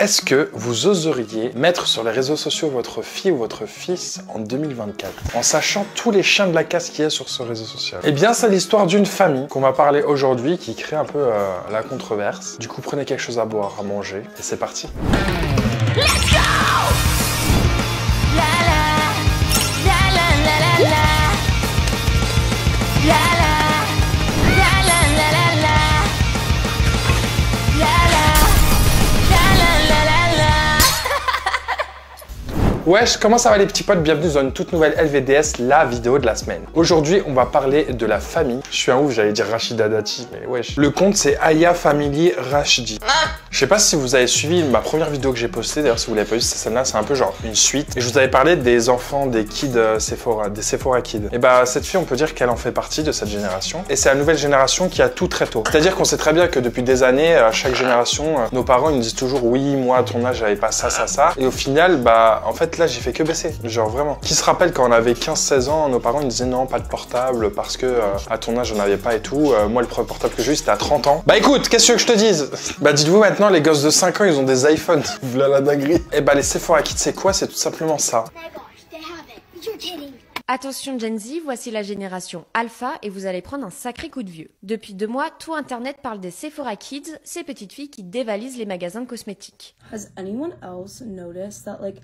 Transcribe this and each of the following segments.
Est-ce que vous oseriez mettre sur les réseaux sociaux votre fille ou votre fils en 2024 en sachant tous les chiens de la casse qu'il y a sur ce réseau social? Eh bien, c'est l'histoire d'une famille qu'on va parler aujourd'hui qui crée un peu la controverse. Du coup, prenez quelque chose à boire, à manger et c'est parti. Let's go! La la la la la la la la la la la la la la Wesh, comment ça va les petits potes? Bienvenue dans une toute nouvelle LVDS, la vidéo de la semaine. Aujourd'hui, on va parler de la famille. Je suis un ouf, j'allais dire Rachida Dati, mais wesh. Le compte, c'est Aya Family Rachdi. Je sais pas si vous avez suivi ma première vidéo que j'ai postée, d'ailleurs si vous l'avez pas vue, cette scène-là, c'est un peu genre une suite. Et je vous avais parlé des enfants, des kids Sephora, des Sephora Kids. Et bah cette fille, on peut dire qu'elle en fait partie de cette génération. Et c'est la nouvelle génération qui a tout très tôt. C'est-à-dire qu'on sait très bien que depuis des années, à chaque génération, nos parents ils nous disent toujours oui, moi à ton âge j'avais pas ça, ça, ça. Et au final, bah en fait là j'ai fait que baisser. Genre vraiment. Qui se rappelle quand on avait 15-16 ans, nos parents ils disaient non, pas de portable parce que à ton âge j'en avais pas et tout. Moi le premier portable que j'ai eu c'était à 30 ans. Bah écoute, qu'est-ce que je te dise? Bah dites-vous maintenant, les gosses de 5 ans ils ont des iPhones. Voilà la dinguerie. Et bah les Sephora Kids c'est quoi? C'est tout simplement ça. Attention Gen Z, voici la génération Alpha et vous allez prendre un sacré coup de vieux. Depuis 2 mois, tout internet parle des Sephora Kids, ces petites filles qui dévalisent les magasins de cosmétiques. Has anyone else noticed that like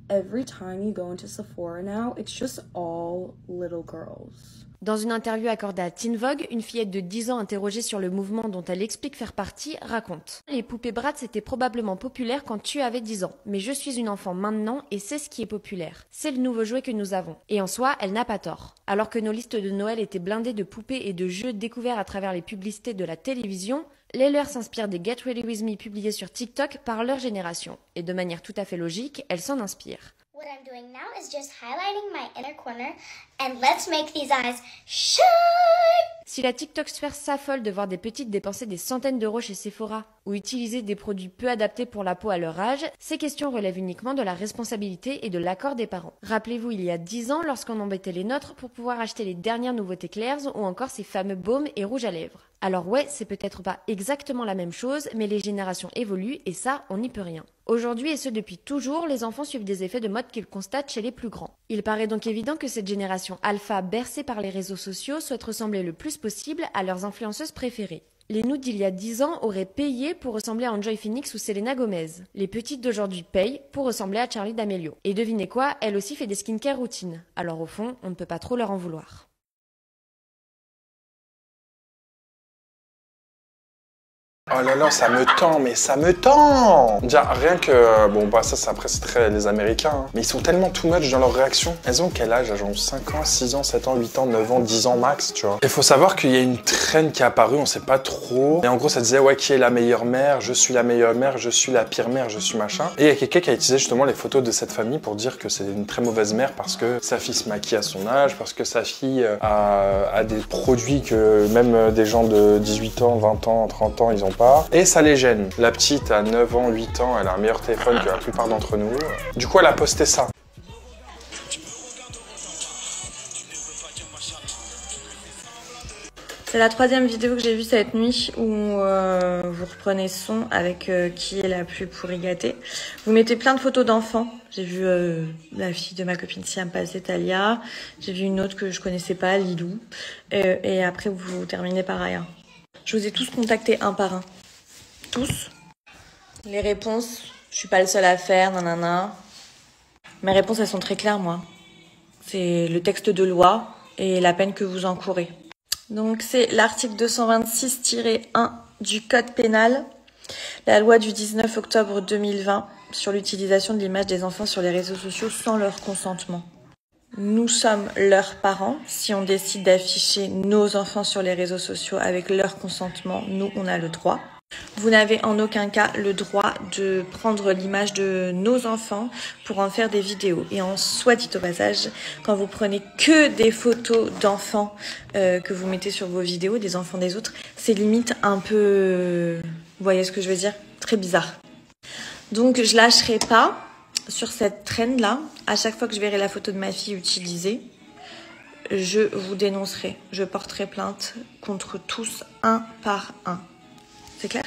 every time you go into Sephora now, it's just all little girls? Dans une interview accordée à Teen Vogue, une fillette de 10 ans interrogée sur le mouvement dont elle explique faire partie raconte: les poupées Bratz étaient probablement populaires quand tu avais 10 ans, mais je suis une enfant maintenant et c'est ce qui est populaire. C'est le nouveau jouet que nous avons. Et en soi, elle n'a pas tort. Alors que nos listes de Noël étaient blindées de poupées et de jeux découverts à travers les publicités de la télévision, les leurs s'inspirent des Get Ready With Me publiés sur TikTok par leur génération. Et de manière tout à fait logique, elles s'en inspirent. What I'm doing now is just highlighting my inner corner and let's make these eyes shine! Si la TikTok-sphère s'affole de voir des petites dépenser des centaines d'euros chez Sephora ou utiliser des produits peu adaptés pour la peau à leur âge, ces questions relèvent uniquement de la responsabilité et de l'accord des parents. Rappelez-vous il y a 10 ans lorsqu'on embêtait les nôtres pour pouvoir acheter les dernières nouveautés Claire's ou encore ces fameux baumes et rouges à lèvres. Alors ouais, c'est peut-être pas exactement la même chose, mais les générations évoluent et ça, on n'y peut rien. Aujourd'hui et ce depuis toujours, les enfants suivent des effets de mode qu'ils constatent chez les plus grands. Il paraît donc évident que cette génération alpha bercée par les réseaux sociaux souhaite ressembler le plus possible à leurs influenceuses préférées. Les nudes d'il y a 10 ans auraient payé pour ressembler à Enjoy Phoenix ou Selena Gomez. Les petites d'aujourd'hui payent pour ressembler à Charlie D'Amelio. Et devinez quoi, elle aussi fait des skincare routines. Alors au fond, on ne peut pas trop leur en vouloir. Oh là là, ça me tend, mais ça me tend! Déjà, rien que... Bon, bah ça, après, c'est très les Américains, hein. Mais ils sont tellement too much dans leurs réactions. Elles ont quel âge? Genre 5 ans, 6 ans, 7 ans, 8 ans, 9 ans, 10 ans max, tu vois. Il faut savoir qu'il y a une traîne qui est apparue, on sait pas trop. Et en gros, ça disait, ouais, qui est la meilleure mère? Je suis la meilleure mère, je suis la pire mère, je suis machin. Et il y a quelqu'un qui a utilisé justement les photos de cette famille pour dire que c'est une très mauvaise mère parce que sa fille se maquille à son âge, parce que sa fille a des produits que même des gens de 18 ans, 20 ans, 30 ans, ils ont pas. Et ça les gêne. La petite a 9 ans, 8 ans, elle a un meilleur téléphone que la plupart d'entre nous. Du coup, elle a posté ça. C'est la 3e vidéo que j'ai vue cette nuit où vous reprenez son avec qui est la plus pourri gâtée. Vous mettez plein de photos d'enfants. J'ai vu la fille de ma copine Siam passer, Talia. J'ai vu une autre que je connaissais pas, Lilou. Et après, vous terminez par Aya. Je vous ai tous contactés un par un. Tous. Les réponses, je suis pas le seul à faire, nanana. Mes réponses, elles sont très claires, moi. C'est le texte de loi et la peine que vous encourez. Donc, c'est l'article 226-1 du Code pénal, la loi du 19 octobre 2020 sur l'utilisation de l'image des enfants sur les réseaux sociaux sans leur consentement. Nous sommes leurs parents. Si on décide d'afficher nos enfants sur les réseaux sociaux avec leur consentement, nous, on a le droit. Vous n'avez en aucun cas le droit de prendre l'image de nos enfants pour en faire des vidéos. Et en soit dit au passage, quand vous prenez que des photos d'enfants que vous mettez sur vos vidéos, des enfants des autres, c'est limite un peu... Vous voyez ce que je veux dire? Très bizarre. Donc je lâcherai pas sur cette trend-là. À chaque fois que je verrai la photo de ma fille utilisée, je vous dénoncerai. Je porterai plainte contre tous un par un. C'est clair?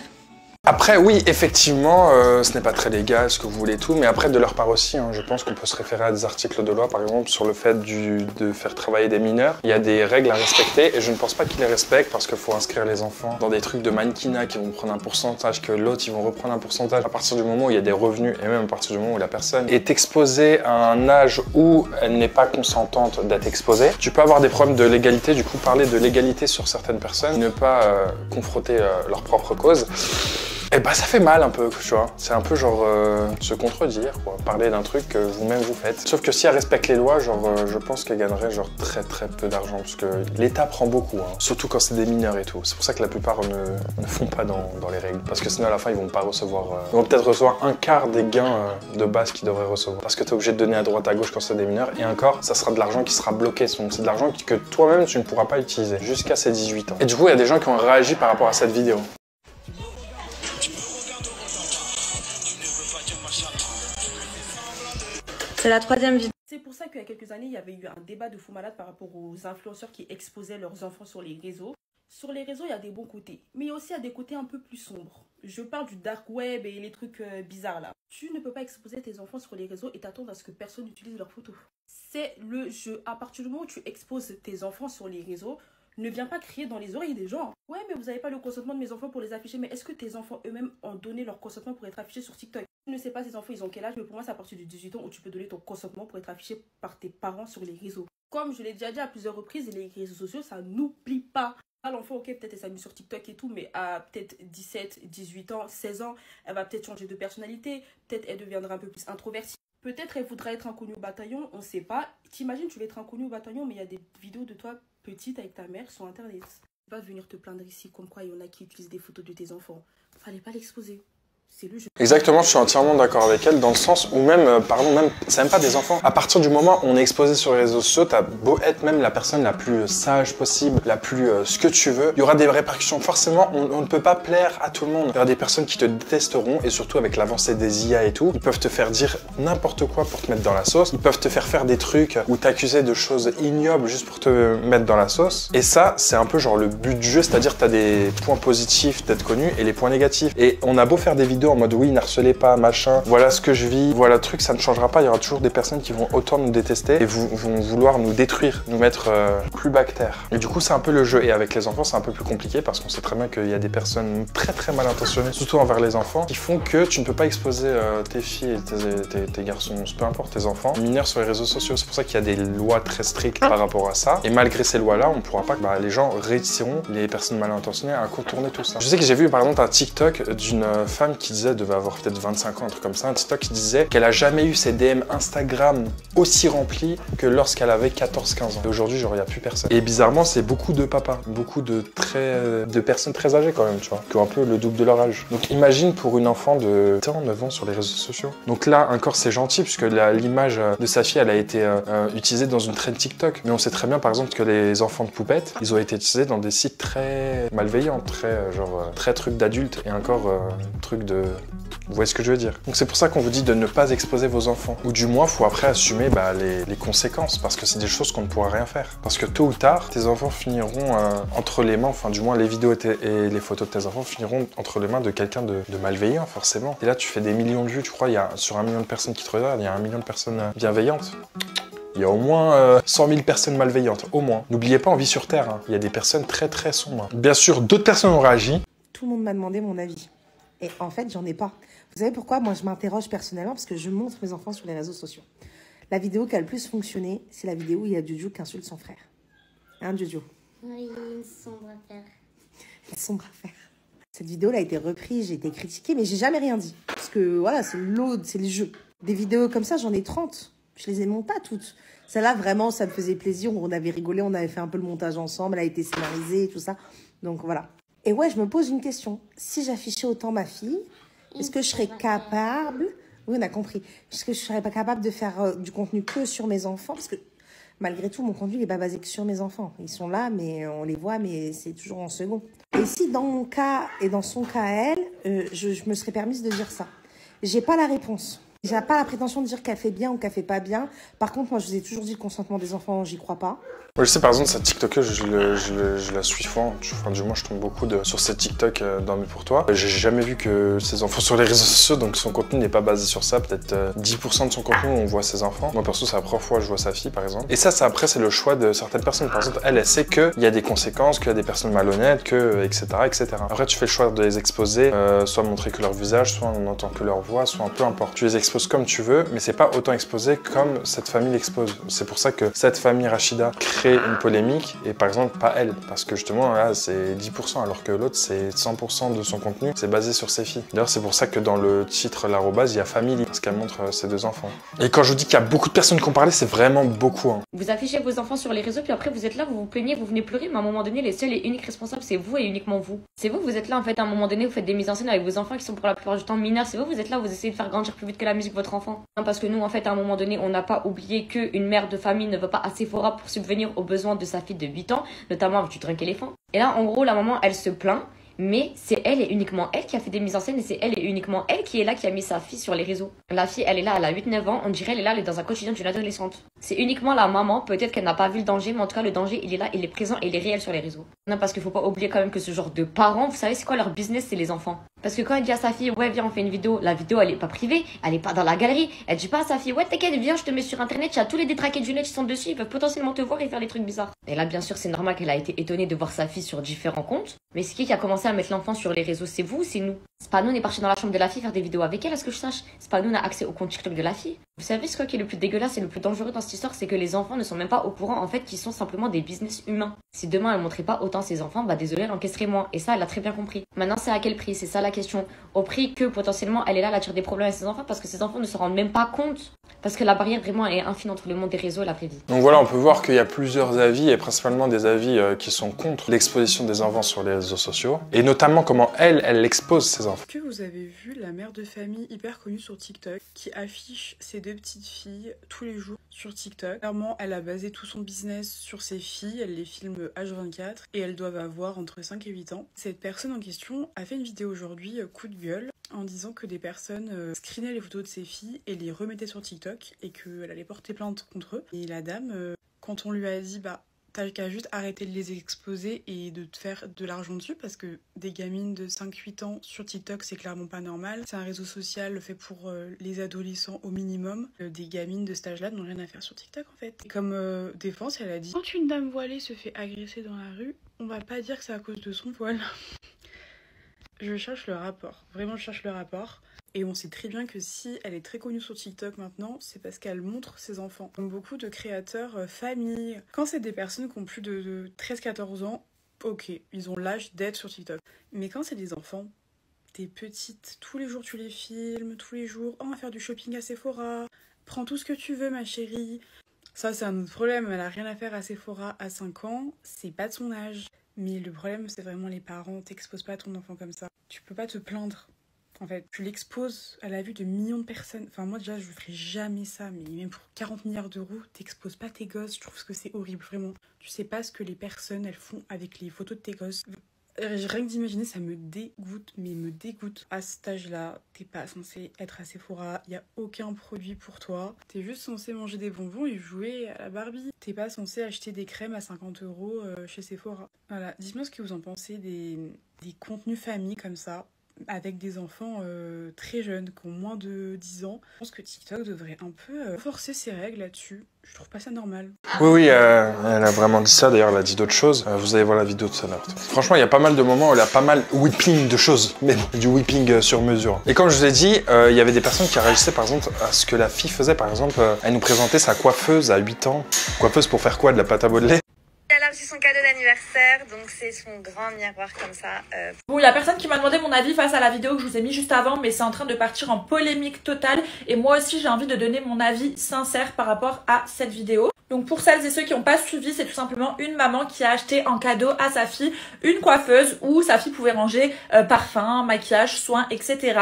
Après, oui, effectivement, ce n'est pas très légal, ce que vous voulez tout, mais après, de leur part aussi, hein, je pense qu'on peut se référer à des articles de loi, par exemple, sur le fait de faire travailler des mineurs. Il y a des règles à respecter, et je ne pense pas qu'ils les respectent, parce qu'il faut inscrire les enfants dans des trucs de mannequinat qui vont prendre un pourcentage, que l'autre, ils vont reprendre un pourcentage à partir du moment où il y a des revenus, et même à partir du moment où la personne est exposée à un âge où elle n'est pas consentante d'être exposée. Tu peux avoir des problèmes de légalité, du coup, parler de légalité sur certaines personnes, ne pas confronter leur propre cause. Et bah ça fait mal un peu, tu vois. C'est un peu genre se contredire, quoi. Parler d'un truc que vous-même vous faites. Sauf que si elle respecte les lois, genre je pense qu'elle gagnerait genre très peu d'argent. Parce que l'État prend beaucoup, hein. Surtout quand c'est des mineurs et tout. C'est pour ça que la plupart ne font pas dans les règles. Parce que sinon à la fin ils vont pas recevoir... ils vont peut-être recevoir un quart des gains de base qu'ils devraient recevoir. Parce que t'es obligé de donner à droite à gauche quand c'est des mineurs. Et encore, ça sera de l'argent qui sera bloqué. Donc c'est de l'argent que toi-même tu ne pourras pas utiliser jusqu'à ses 18 ans. Et du coup il y a des gens qui ont réagi par rapport à cette vidéo. C'est la 3e vidéo. C'est pour ça qu'il y a quelques années, il y avait eu un débat de fou malade par rapport aux influenceurs qui exposaient leurs enfants sur les réseaux. Sur les réseaux, il y a des bons côtés, mais il y a aussi des côtés un peu plus sombres. Je parle du dark web et les trucs bizarres là. Tu ne peux pas exposer tes enfants sur les réseaux et t'attendre à ce que personne n'utilise leurs photos. C'est le jeu. À partir du moment où tu exposes tes enfants sur les réseaux, ne viens pas crier dans les oreilles des gens. Ouais, mais vous n'avez pas le consentement de mes enfants pour les afficher. Mais est-ce que tes enfants eux-mêmes ont donné leur consentement pour être affichés sur TikTok? Je ne sais pas ces enfants, ils ont quel âge, mais pour moi, c'est à partir de 18 ans où tu peux donner ton consentement pour être affiché par tes parents sur les réseaux. Comme je l'ai déjà dit à plusieurs reprises, les réseaux sociaux, ça n'oublie pas. L'enfant, ok, peut-être elle s'amuse sur TikTok et tout, mais à peut-être 17, 18 ans, 16 ans, elle va peut-être changer de personnalité, peut-être elle deviendra un peu plus introvertie. Peut-être elle voudra être inconnue au bataillon, on sait pas. T'imagines, tu vas être inconnue au bataillon, mais il y a des vidéos de toi petite avec ta mère sur internet. Tu vas venir te plaindre ici comme quoi il y en a qui utilisent des photos de tes enfants. Fallait pas l'exposer. C'est le jeu. Exactement, je suis entièrement d'accord avec elle, dans le sens où même, pardon, même, c'est même pas des enfants. À partir du moment où on est exposé sur les réseaux sociaux, t'as beau être même la personne la plus sage possible, la plus ce que tu veux, il y aura des répercussions. Forcément, on ne peut pas plaire à tout le monde. Il y aura des personnes qui te détesteront, et surtout avec l'avancée des IA et tout, ils peuvent te faire dire n'importe quoi pour te mettre dans la sauce. Ils peuvent te faire des trucs ou t'accuser de choses ignobles juste pour te mettre dans la sauce. Et ça, c'est un peu genre le but du jeu, c'est-à-dire t'as des points positifs d'être connu et les points négatifs. Et on a beau faire des vidéos en mode oui, n'harcelez pas, machin, voilà ce que je vis, voilà le truc, ça ne changera pas. Il y aura toujours des personnes qui vont autant nous détester et vont vouloir nous détruire, nous mettre plus bactères. Et du coup, c'est un peu le jeu. Et avec les enfants, c'est un peu plus compliqué parce qu'on sait très bien qu'il y a des personnes très mal intentionnées, surtout envers les enfants, qui font que tu ne peux pas exposer tes filles et tes garçons, peu importe, tes enfants, mineurs sur les réseaux sociaux. C'est pour ça qu'il y a des lois très strictes par rapport à ça. Et malgré ces lois-là, on ne pourra pas, les gens réussiront, les personnes mal intentionnées, à contourner tout ça. Je sais que j'ai vu par exemple un TikTok d'une femme qui disait, devait avoir peut-être 25 ans, un truc comme ça, un TikTok qui disait qu'elle a jamais eu ses DM Instagram aussi remplis que lorsqu'elle avait 14-15 ans. Et aujourd'hui, genre, il n'y a plus personne. Et bizarrement, c'est beaucoup de papas, beaucoup de personnes très âgées quand même, tu vois, qui ont un peu le double de leur âge. Donc imagine pour une enfant de 9 ans sur les réseaux sociaux. Donc là, encore, c'est gentil, puisque l'image de sa fille, elle a été utilisée dans une trend TikTok. Mais on sait très bien, par exemple, que les enfants de poupettes, ils ont été utilisés dans des sites très malveillants, très trucs d'adultes, et encore trucs de... Vous voyez ce que je veux dire? Donc c'est pour ça qu'on vous dit de ne pas exposer vos enfants. Ou du moins, il faut après assumer les conséquences, parce que c'est des choses qu'on ne pourra rien faire. Parce que tôt ou tard, tes enfants finiront entre les mains, enfin du moins les vidéos et les photos de tes enfants finiront entre les mains de quelqu'un de malveillant, forcément. Et là, tu fais des millions de vues, tu crois, sur 1 million de personnes qui te regardent, il y a 1 million de personnes bienveillantes. Il y a au moins 100 000 personnes malveillantes, au moins. N'oubliez pas, on vit sur Terre, hein. Il y a des personnes très sombres. Bien sûr, d'autres personnes ont réagi. Tout le monde m'a demandé mon avis. Et en fait, j'en ai pas. Vous savez pourquoi? Moi, je m'interroge personnellement parce que je montre mes enfants sur les réseaux sociaux. La vidéo qui a le plus fonctionné, c'est la vidéo où il y a Jojo qui insulte son frère. Hein, Jojo? Oui, une sombre affaire. Une sombre affaire. Cette vidéo-là a été reprise, j'ai été critiquée, mais j'ai jamais rien dit. Parce que voilà, c'est l'autre, c'est le jeu. Des vidéos comme ça, j'en ai 30. Je les aime pas toutes. Celle-là, vraiment, ça me faisait plaisir. On avait rigolé, on avait fait un peu le montage ensemble. Elle a été scénarisée et tout ça. Donc voilà. Et ouais, je me pose une question. Si j'affichais autant ma fille, est-ce que je serais capable... Oui, on a compris. Est-ce que je serais pas capable de faire du contenu que sur mes enfants? Parce que malgré tout, mon contenu n'est pas basé que sur mes enfants. Ils sont là, mais on les voit, mais c'est toujours en second. Et si dans mon cas et dans son cas à elle, je me serais permise de dire ça? J'ai pas la réponse. J'ai pas la prétention de dire qu'elle fait bien ou qu'elle fait pas bien. Par contre, moi, je vous ai toujours dit le consentement des enfants, j'y crois pas. Moi, je sais, par exemple, cette TikTokeuse, je la suis souvent. Enfin, du moins, je tombe beaucoup sur cette TikTok dans Mais pour toi. J'ai jamais vu que ses enfants sur les réseaux sociaux, donc son contenu n'est pas basé sur ça. Peut-être 10% de son contenu, on voit ses enfants. Moi, perso, c'est la première fois que je vois sa fille, par exemple. Et ça après, c'est le choix de certaines personnes. Par exemple, elle sait qu'il y a des conséquences, qu'il y a des personnes malhonnêtes, etc., etc. Après, tu fais le choix de les exposer, soit montrer que leur visage, soit on n'entend que leur voix, soit peu importe. Tu les exposes comme tu veux, mais c'est pas autant exposé comme cette famille l'expose. C'est pour ça que cette famille Rachida crée une polémique et par exemple pas elle, parce que justement là c'est 10% alors que l'autre c'est 100% de son contenu, c'est basé sur ses filles. D'ailleurs c'est pour ça que dans le titre l'arrobase il y a family, parce qu'elle montre ses 2 enfants. Et quand je vous dis qu'il y a beaucoup de personnes qui ont parlé, c'est vraiment beaucoup. Hein. Vous affichez vos enfants sur les réseaux, puis après vous êtes là, vous vous plaignez, vous venez pleurer, mais à un moment donné, les seuls et uniques responsables, c'est vous et uniquement vous. C'est vous êtes là en fait, à un moment donné, vous faites des mises en scène avec vos enfants qui sont pour la plupart du temps mineurs, c'est vous êtes là, vous essayez de faire grandir plus vite que la musique votre enfant. Non, parce que nous, en fait, à un moment donné, on n'a pas oublié qu'une mère de famille ne va pas à Sephora pour subvenir aux besoins de sa fille de 8 ans, notamment avec du drunk éléphant. Et là, en gros, la maman, elle se plaint. Mais c'est elle et uniquement elle qui a fait des mises en scène et c'est elle et uniquement elle qui est là, qui a mis sa fille sur les réseaux. La fille, elle est là, elle a 8-9 ans, on dirait elle est là, elle est dans un quotidien d'une adolescente. C'est uniquement la maman, peut-être qu'elle n'a pas vu le danger, mais en tout cas le danger, il est là, il est présent et il est réel sur les réseaux. Non, parce qu'il faut pas oublier quand même que ce genre de parents, vous savez c'est quoi leur business, c'est les enfants. Parce que quand elle dit à sa fille, ouais viens on fait une vidéo, la vidéo elle est pas privée, elle est pas dans la galerie, elle dit pas à sa fille, ouais t'inquiète viens je te mets sur internet, il y a tous les détraqués du net qui sont dessus, ils peuvent potentiellement te voir et faire des trucs bizarres. Et là bien sûr c'est normal qu'elle a été étonnée de voir sa fille sur différents comptes, mais c'est qui a commencé à mettre l'enfant sur les réseaux, c'est vous ou c'est nous? C'est pas nous, on est parti dans la chambre de la fille faire des vidéos avec elle, à ce que je sache. C'est pas nous, on a accès au compte TikTok de la fille. Vous savez ce qui est le plus dégueulasse et le plus dangereux dans cette histoire, c'est que les enfants ne sont même pas au courant en fait qu'ils sont simplement des business humains. Si demain elle montrait pas autant ses enfants, bah désolé, elle encaisserait moins. Et ça, elle a très bien compris. Maintenant, c'est à quel prix? C'est ça la question. Au prix que potentiellement elle est là, elle attire des problèmes à ses enfants parce que ses enfants ne se rendent même pas compte. Parce que la barrière vraiment est infime entre le monde des réseaux et la vraie vie. Donc voilà, on peut voir qu'il y a plusieurs avis et principalement des avis qui sont contre l'exposition des enfants sur les réseaux sociaux. Et notamment comment elle expose ses enfants. Est-ce que vous avez vu la mère de famille hyper connue sur TikTok qui affiche ses 2 petites filles tous les jours sur TikTok? Clairement, elle a basé tout son business sur ses filles, elle les filme H24 et elles doivent avoir entre 5 et 8 ans. Cette personne en question a fait une vidéo aujourd'hui, coup de gueule, en disant que des personnes screenaient les photos de ses filles et les remettaient sur TikTok et qu'elle allait porter plainte contre eux. Et la dame, quand on lui a dit bah t'as qu'à juste arrêter de les exposer et de te faire de l'argent dessus parce que des gamines de 5-8 ans sur TikTok c'est clairement pas normal. C'est un réseau social fait pour les adolescents au minimum. Des gamines de cet âge-là n'ont rien à faire sur TikTok en fait. Et comme défense, elle a dit quand une dame voilée se fait agresser dans la rue, on va pas dire que c'est à cause de son voile. Je cherche le rapport, vraiment je cherche le rapport. Et on sait très bien que si elle est très connue sur TikTok maintenant, c'est parce qu'elle montre ses enfants. Comme beaucoup de créateurs famille, quand c'est des personnes qui ont plus de 13-14 ans, ok, ils ont l'âge d'être sur TikTok. Mais quand c'est des enfants, t'es petite, tous les jours tu les filmes, tous les jours, oh, on va faire du shopping à Sephora, prends tout ce que tu veux ma chérie. Ça c'est un autre problème, elle a rien à faire à Sephora à 5 ans, c'est pas de son âge. Mais le problème c'est vraiment les parents, t'exposes pas ton enfant comme ça. Tu peux pas te plaindre. En fait, tu l'exposes à la vue de millions de personnes. Enfin, moi, déjà, je ferais jamais ça. Mais même pour 40 milliards d'euros, t'exposes pas tes gosses. Je trouve que c'est horrible, vraiment. Tu sais pas ce que les personnes, elles font avec les photos de tes gosses. Rien que d'imaginer, ça me dégoûte, mais me dégoûte. À cet âge-là, t'es pas censé être à Sephora. Il y a aucun produit pour toi. T'es juste censé manger des bonbons et jouer à la Barbie. T'es pas censé acheter des crèmes à 50 € chez Sephora. Voilà. Dites-moi ce que vous en pensez des contenus famille comme ça, avec des enfants très jeunes, qui ont moins de 10 ans. Je pense que TikTok devrait un peu forcer ses règles là-dessus. Je trouve pas ça normal. Oui, elle a vraiment dit ça. D'ailleurs, elle a dit d'autres choses. Vous allez voir la vidéo de tout à l'heure. Franchement, il y a pas mal de moments où elle a pas mal whipping de choses. Mais du whipping sur mesure. Et comme je vous ai dit, il y avait des personnes qui réagissaient par exemple à ce que la fille faisait. Par exemple, elle nous présentait sa coiffeuse à 8 ans. Coiffeuse pour faire quoi? De la pâte à modeler? Elle a reçu son cadeau d'anniversaire, donc c'est son grand miroir comme ça. Bon, il y a personne qui m'a demandé mon avis face à la vidéo que je vous ai mis juste avant, mais c'est en train de partir en polémique totale. Et moi aussi, j'ai envie de donner mon avis sincère par rapport à cette vidéo. Donc pour celles et ceux qui n'ont pas suivi, c'est tout simplement une maman qui a acheté en cadeau à sa fille une coiffeuse où sa fille pouvait ranger parfum, maquillage, soins, etc.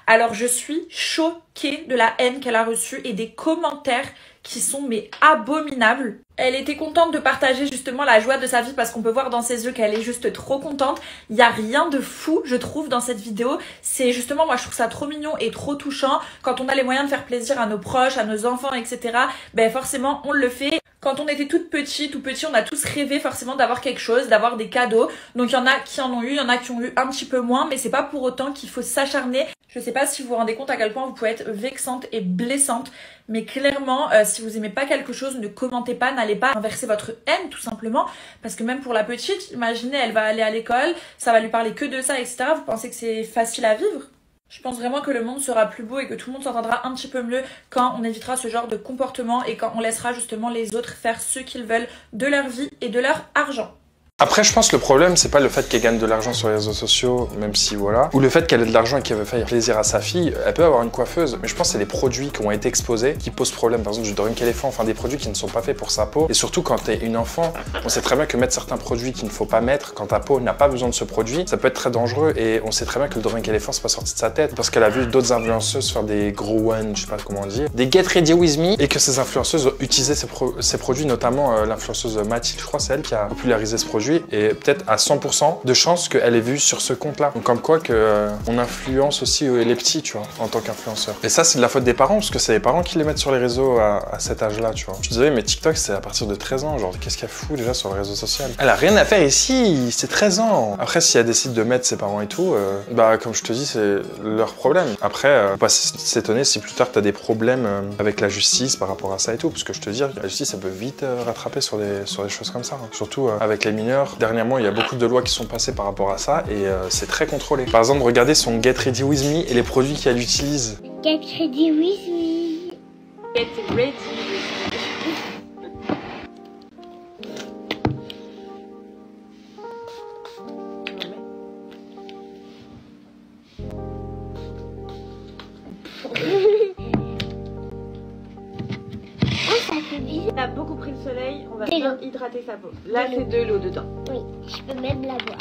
Alors je suis choquée de la haine qu'elle a reçue et des commentaires qui sont mais abominables. Elle était contente de partager justement la joie de sa vie parce qu'on peut voir dans ses yeux qu'elle est juste trop contente. Il n'y a rien de fou, je trouve, dans cette vidéo. C'est justement, moi je trouve ça trop mignon et trop touchant. Quand on a les moyens de faire plaisir à nos proches, à nos enfants, etc. Ben forcément on le fait. Quand on était toute petite, tout petit, on a tous rêvé forcément d'avoir quelque chose, d'avoir des cadeaux. Donc il y en a qui en ont eu, il y en a qui ont eu un petit peu moins, mais c'est pas pour autant qu'il faut s'acharner. Je sais pas si vous vous rendez compte à quel point vous pouvez être vexante et blessante, mais clairement, si vous aimez pas quelque chose, ne commentez pas, n'allez pas inverser votre haine tout simplement, parce que même pour la petite, imaginez, elle va aller à l'école, ça va lui parler que de ça, etc. Vous pensez que c'est facile à vivre ? Je pense vraiment que le monde sera plus beau et que tout le monde s'entendra un petit peu mieux quand on évitera ce genre de comportement et quand on laissera justement les autres faire ce qu'ils veulent de leur vie et de leur argent. Après, je pense que le problème, c'est pas le fait qu'elle gagne de l'argent sur les réseaux sociaux, même si voilà, ou le fait qu'elle ait de l'argent et qu'elle veut faire plaisir à sa fille. Elle peut avoir une coiffeuse, mais je pense que c'est les produits qui ont été exposés qui posent problème. Par exemple, du Drunk Elephant, enfin des produits qui ne sont pas faits pour sa peau. Et surtout, quand t'es une enfant, on sait très bien que mettre certains produits qu'il ne faut pas mettre quand ta peau n'a pas besoin de ce produit, ça peut être très dangereux. Et on sait très bien que le Drunk Elephant, c'est pas sorti de sa tête parce qu'elle a vu d'autres influenceuses faire des gros one, je sais pas comment dire, des Get Ready With Me, et que ces influenceuses utilisaient ces produits, notamment l'influenceuse Mathilde, je crois, c'est elle qui a popularisé ce produit, et peut-être à 100% de chances qu'elle ait vu sur ce compte-là. Donc comme quoi que on influence aussi les petits, tu vois, en tant qu'influenceur. Et ça, c'est de la faute des parents, parce que c'est les parents qui les mettent sur les réseaux à cet âge-là, tu vois. Je te disais, mais TikTok, c'est à partir de 13 ans. Genre, qu'est-ce qu'elle fout déjà sur le réseau social? Elle a rien à faire ici, c'est 13 ans. Après, si elle décide de mettre ses parents et tout, bah, comme je te dis, c'est leur problème. Après, faut pas s'étonner si plus tard t'as des problèmes avec la justice par rapport à ça et tout, parce que je te dis, la justice, elle peut vite rattraper sur des choses comme ça. Hein. Surtout avec les mineurs. Dernièrement, il y a beaucoup de lois qui sont passées par rapport à ça et c'est très contrôlé. Par exemple, regardez son Get Ready With Me et les produits qu'elle utilise. Get ready with me. Get ready. Ça fait bizarre. On a beaucoup pris le soleil, on va De bien l'eau. hydrater sa peau. Là, De c'est l'eau. de l'eau dedans. Oui, je peux même la boire.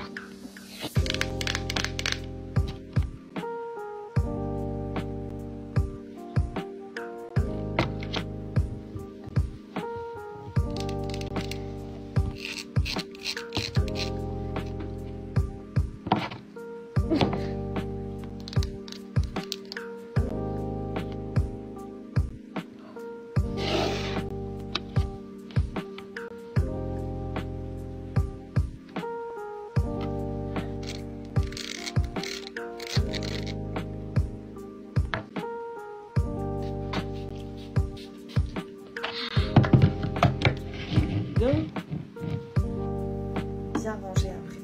Bien ranger après.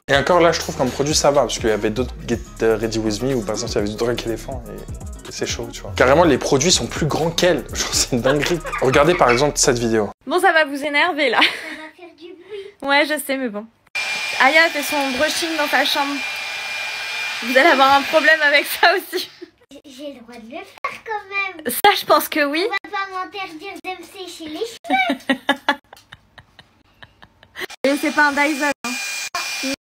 Et encore là, je trouve comme produit ça va, parce qu'il y avait d'autres Get Ready With Me, ou par exemple, il y avait du Drunk Elephant, et c'est chaud, tu vois. Carrément, les produits sont plus grands qu'elle. Genre, c'est une dinguerie. Regardez par exemple cette vidéo. Bon, ça va vous énerver là. Ça va faire du bruit. Ouais, je sais, mais bon. Aya fait son brushing dans sa chambre. Vous allez avoir un problème avec ça aussi. J'ai le droit de le faire quand même. Ça, je pense que oui. On va pas m'interdire de me sécher les cheveux. Et c'est pas un Dyson. Hein.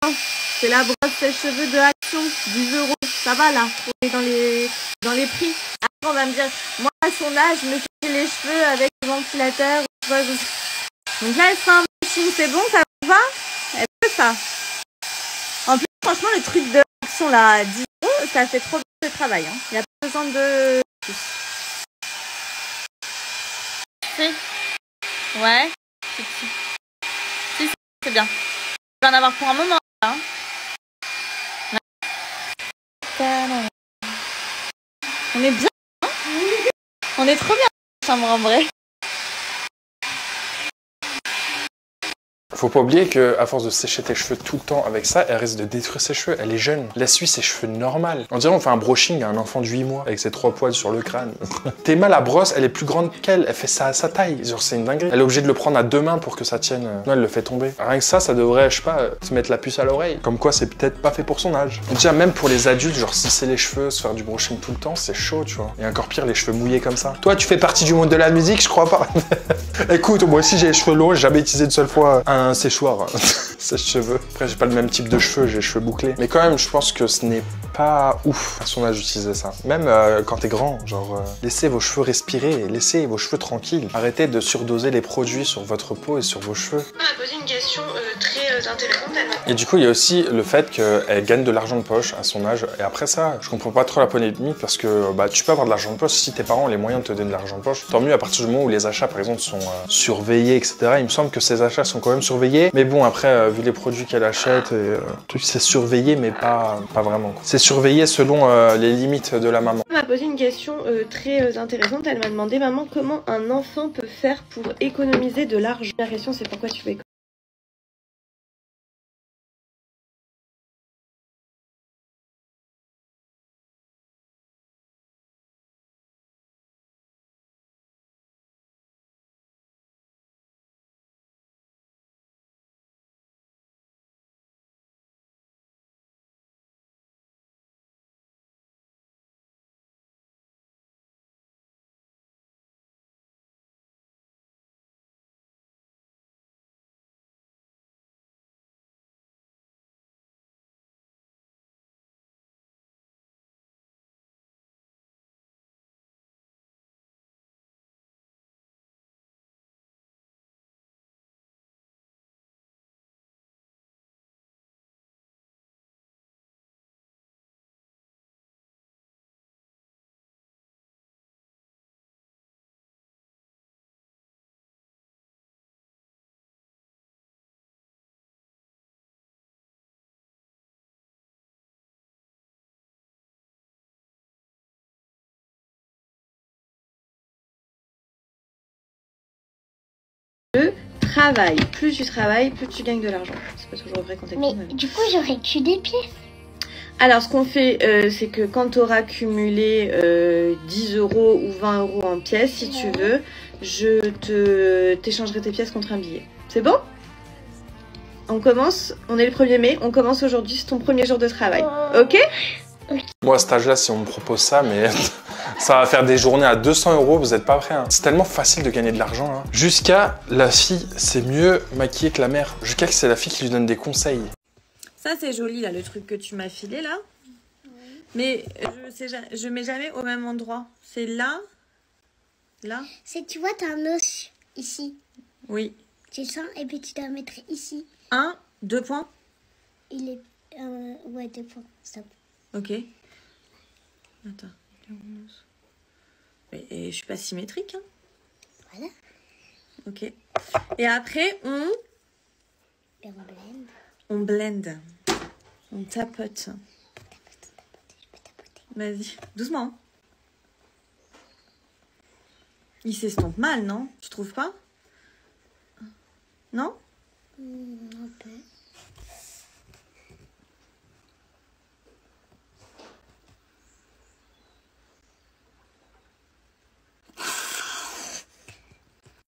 Non, c'est la brosse sèche-cheveux de Action, 10 €. Ça va là, on est dans les prix. Après, on va me dire, moi à son âge, je me séchais les cheveux avec le ventilateur. Donc là, elle fait un brushing, c'est bon, ça vous va? Elle peut ça. En plus, franchement, le truc de Action là, 10 €, ça fait trop bien le travail. Hein. Il n'y a pas besoin de plus. Si. Ouais. Si, c'est bien. Je vais en avoir pour un moment. Hein. On est bien. Hein, on est trop bien chambre en vrai. Faut pas oublier qu'à force de sécher tes cheveux tout le temps avec ça, elle risque de détruire ses cheveux. Elle est jeune. Laisse-lui ses cheveux normaux. On dirait on fait un brushing à un enfant de 8 mois avec ses 3 poils sur le crâne. Théma, la brosse, elle est plus grande qu'elle. Elle fait ça à sa taille. Genre, c'est une dinguerie. Elle est obligée de le prendre à 2 mains pour que ça tienne. Non, elle le fait tomber. Rien que ça devrait, je sais pas, se mettre la puce à l'oreille. Comme quoi, c'est peut-être pas fait pour son âge. Déjà, même pour les adultes, genre, si c'est les cheveux, se faire du brushing tout le temps, c'est chaud, tu vois. Et encore pire, les cheveux mouillés comme ça. Toi, tu fais partie du monde de la musique, je crois pas. Écoute, moi aussi, j'ai les cheveux longs. J'ai jamais utilisé une seule fois un séchoir. sèche-cheveux. Après, j'ai pas le même type de cheveux, j'ai les cheveux bouclés. Mais quand même, je pense que ce n'est pas ouf à son âge d'utiliser ça. Même quand t'es grand, genre, laissez vos cheveux respirer, laissez vos cheveux tranquilles. Arrêtez de surdoser les produits sur votre peau et sur vos cheveux. On m'a posé une question très intéressante. Et du coup, il y a aussi le fait qu'elle gagne de l'argent de poche à son âge. Et après ça, je comprends pas trop la polémique parce que bah, tu peux avoir de l'argent de poche si tes parents ont les moyens de te donner de l'argent de poche. Tant mieux à partir du moment où les achats, par exemple, sont surveillés, etc. Il me semble que ces achats sont quand même surveillés. Mais bon, après, vu les produits qu'elle achète, c'est surveillé, mais pas vraiment. C'est surveillé selon les limites de la maman. On m'a posé une question très intéressante. Elle m'a demandé, maman, comment un enfant peut faire pour économiser de l'argent? La question, c'est pourquoi tu veux économiser? Travail. Plus tu travailles, plus tu gagnes de l'argent. C'est pas toujours vrai quand t'es Mais con, du coup, j'aurais que des pièces. Alors, ce qu'on fait, c'est que quand tu auras cumulé 10 euros ou 20 euros en pièces, si tu veux, je t'échangerai tes pièces contre un billet. C'est bon? On commence, on est le 1er mai, on commence aujourd'hui, c'est ton premier jour de travail. Ok? Moi, à cet âge-là, si on me propose ça, mais ça va faire des journées à 200 euros, vous êtes pas prêts. Hein. C'est tellement facile de gagner de l'argent. Hein. Jusqu'à la fille, c'est mieux maquillée que la mère. Jusqu'à que c'est la fille qui lui donne des conseils. Ça, c'est joli, là, le truc que tu m'as filé, là. Mais je mets jamais au même endroit. C'est là, là. C'est, tu vois, t'as un os ici. Oui. Tu le sens, et puis tu dois mettre ici. 1, 2 points. Il est... ouais, 2 points. Stop. Ok. Attends. Mais je suis pas symétrique, hein. Voilà. Ok. Et après, Et on blende. on blende. On tapote. Vas-y, doucement. Il s'estompe mal, non? Tu trouves pas? Non? Un peu.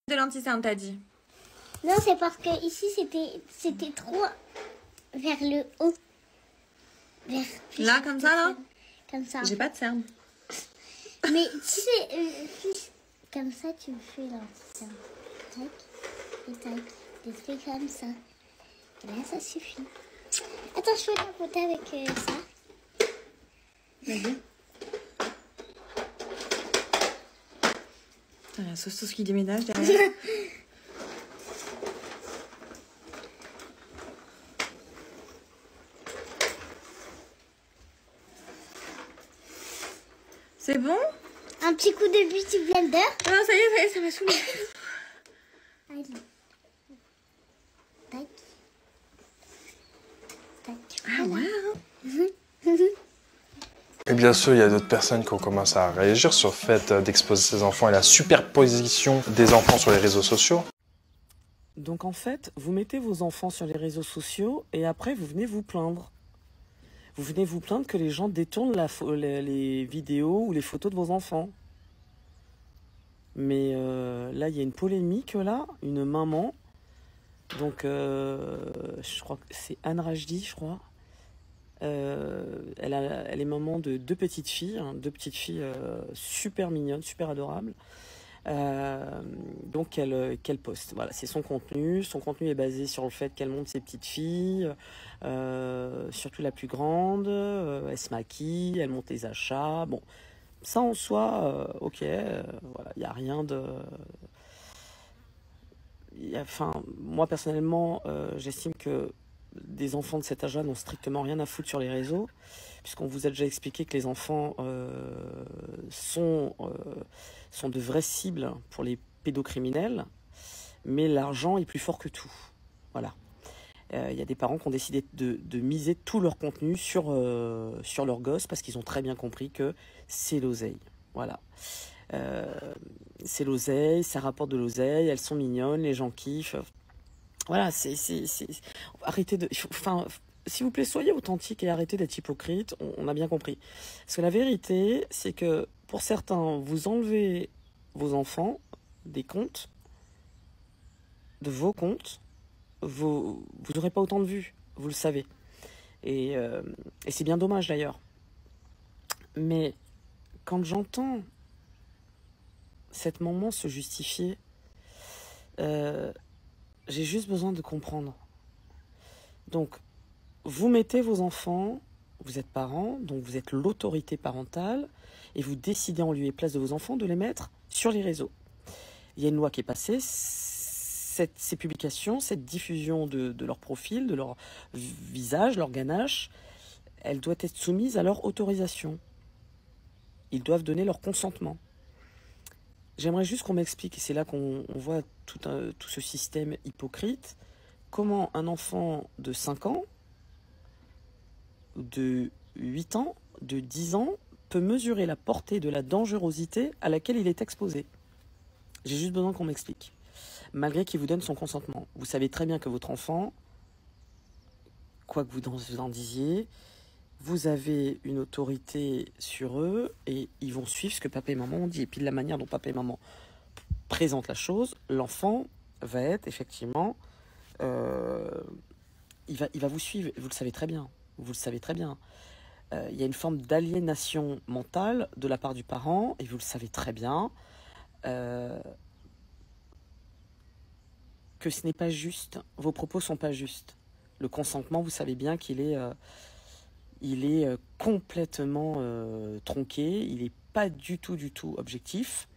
De lentilles, ça on t'a dit. Non, c'est parce que ici, c'était trop vers le haut. Vers... Là, comme ça, là? Comme ça. J'ai pas de cerne. Mais si c'est plus comme ça, tu fais là. Tac, et tac. Tu fais comme ça. Et là, ça suffit. Attends, je fais la côté avec ça. Vas-y. Il y a la sauce qui déménage derrière. C'est bon? Un petit coup de beauty blender. Non, ça y est, ça m'a saoulé. Allez. Tac. Tac. Ah ouais. Et bien sûr, il y a d'autres personnes qui ont commencé à réagir sur le fait d'exposer ses enfants et la superposition des enfants sur les réseaux sociaux. Donc en fait, vous mettez vos enfants sur les réseaux sociaux et après vous venez vous plaindre. Vous venez vous plaindre que les gens détournent les vidéos ou les photos de vos enfants. Mais là, il y a une polémique là, une maman. Donc je crois que c'est Anne Rajdi, je crois. Elle est maman de deux petites filles super mignonnes, super adorables. Donc qu'elle poste. Voilà, c'est son contenu. Son contenu est basé sur le fait qu'elle montre ses petites filles, surtout la plus grande. Elle se maquille, elle monte les achats. Bon, ça en soi, ok, voilà, il n'y a rien de... Enfin, moi personnellement, j'estime que des enfants de cet âge-là n'ont strictement rien à foutre sur les réseaux, puisqu'on vous a déjà expliqué que les enfants sont de vraies cibles pour les pédocriminels, mais l'argent est plus fort que tout. Voilà. Il y a des parents qui ont décidé de miser tout leur contenu sur leurs gosses parce qu'ils ont très bien compris que c'est l'oseille. Voilà. C'est l'oseille, ça rapporte de l'oseille, elles sont mignonnes, les gens kiffent. Voilà, arrêtez de... Enfin, s'il vous plaît, soyez authentique et arrêtez d'être hypocrite, on a bien compris. Parce que la vérité, c'est que pour certains, vous enlevez vos enfants des comptes, de vos comptes, vous n'aurez pas autant de vues, vous le savez. Et c'est bien dommage d'ailleurs. Mais quand j'entends cette maman se justifier, j'ai juste besoin de comprendre. Donc, vous mettez vos enfants, vous êtes parents, donc vous êtes l'autorité parentale, et vous décidez en lieu et place de vos enfants de les mettre sur les réseaux. Il y a une loi qui est passée, ces publications, cette diffusion de leur profil, de leur visage, leur ganache, elle doit être soumise à leur autorisation. Ils doivent donner leur consentement. J'aimerais juste qu'on m'explique, et c'est là qu'on voit tout ce système hypocrite, comment un enfant de 5 ans, de 8 ans, de 10 ans, peut mesurer la portée de la dangerosité à laquelle il est exposé. J'ai juste besoin qu'on m'explique. Malgré qu'il vous donne son consentement. Vous savez très bien que votre enfant, quoi que vous en disiez, vous avez une autorité sur eux et ils vont suivre ce que papa et maman ont dit. Et puis de la manière dont papa et maman présentent la chose, l'enfant va être effectivement... il va vous suivre, vous le savez très bien. Vous le savez très bien. Il y a une forme d'aliénation mentale de la part du parent, et vous le savez très bien, que ce n'est pas juste. Vos propos ne sont pas justes. Le consentement, vous savez bien qu'il est... il est complètement tronqué, il n'est pas du tout objectif.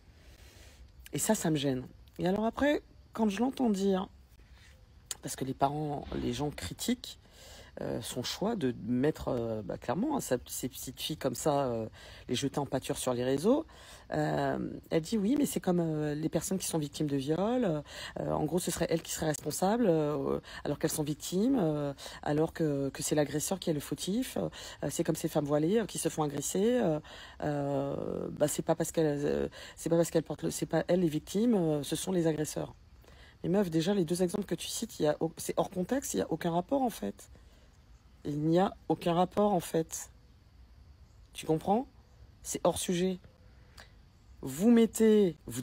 Et ça me gêne. Et alors après, quand je l'entends dire, parce que les parents, les gens critiquent son choix de mettre clairement ces petites filles comme ça, les jeter en pâture sur les réseaux, elle dit oui, mais c'est comme les personnes qui sont victimes de viol, en gros ce serait elles qui seraient responsables alors qu'elles sont victimes, alors que c'est l'agresseur qui est le fautif, c'est comme ces femmes voilées qui se font agresser, c'est pas parce qu'elles portent c'est pas elles les victimes, ce sont les agresseurs. Mais meuf, déjà les deux exemples que tu cites, c'est hors contexte, il n'y a aucun rapport en fait. Il n'y a aucun rapport en fait. Tu comprends? C'est hors sujet. Vous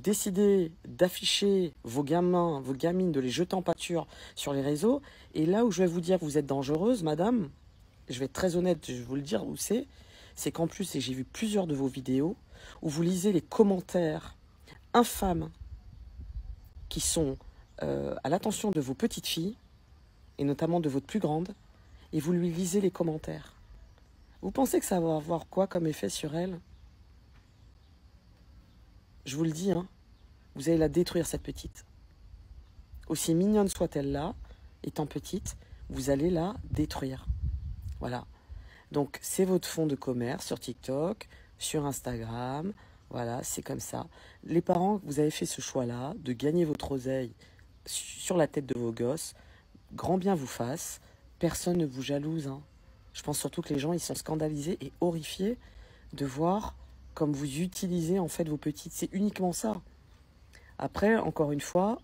décidez d'afficher vos gamins, vos gamines, de les jeter en pâture sur les réseaux. Et là où je vais vous dire que vous êtes dangereuse, madame, je vais être très honnête, je vais vous le dire où c'est qu'en plus, et j'ai vu plusieurs de vos vidéos, où vous lisez les commentaires infâmes qui sont à l'attention de vos petites filles, et notamment de votre plus grande, et vous lui lisez les commentaires. Vous pensez que ça va avoir quoi comme effet sur elle? Je vous le dis, hein, vous allez la détruire, cette petite. Aussi mignonne soit-elle là, étant petite, vous allez la détruire. Voilà. Donc, c'est votre fonds de commerce sur TikTok, sur Instagram. Voilà, c'est comme ça. Les parents, vous avez fait ce choix-là, de gagner votre oseille sur la tête de vos gosses. Grand bien vous fasse. Personne ne vous jalouse. Hein. Je pense surtout que les gens, ils sont scandalisés et horrifiés de voir comme vous utilisez en fait vos petites. C'est uniquement ça. Après, encore une fois,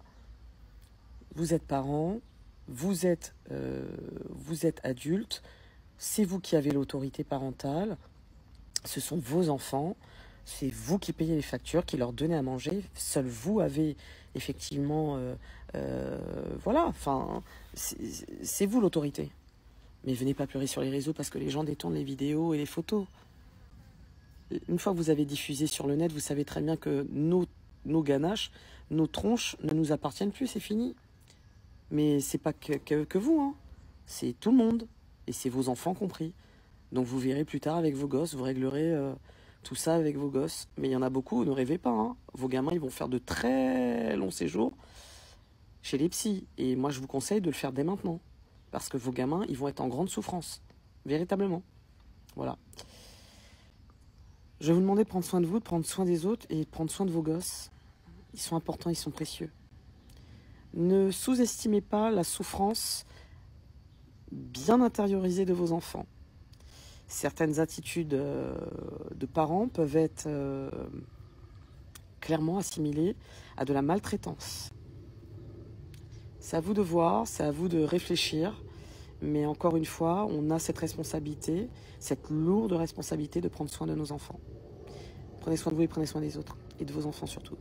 vous êtes parents, vous êtes adultes, c'est vous qui avez l'autorité parentale, ce sont vos enfants, c'est vous qui payez les factures, qui leur donnez à manger, seul vous avez effectivement... voilà, enfin, c'est vous l'autorité. Mais venez pas pleurer sur les réseaux parce que les gens détournent les vidéos et les photos. Une fois que vous avez diffusé sur le net, vous savez très bien que nos nos ganaches, nos tronches ne nous appartiennent plus, c'est fini. Mais c'est pas que vous, hein. C'est tout le monde. Et c'est vos enfants compris. Donc vous verrez plus tard avec vos gosses, vous réglerez tout ça avec vos gosses. Mais il y en a beaucoup, ne rêvez pas, hein. Vos gamins, ils vont faire de très longs séjours chez les psys. Et moi, je vous conseille de le faire dès maintenant. Parce que vos gamins, ils vont être en grande souffrance. Véritablement. Voilà. Je vais vous demander de prendre soin de vous, de prendre soin des autres et de prendre soin de vos gosses. Ils sont importants, ils sont précieux. Ne sous-estimez pas la souffrance bien intériorisée de vos enfants. Certaines attitudes de parents peuvent être clairement assimilées à de la maltraitance. C'est à vous de voir, c'est à vous de réfléchir, mais encore une fois, on a cette responsabilité, cette lourde responsabilité de prendre soin de nos enfants. Prenez soin de vous et prenez soin des autres, et de vos enfants surtout.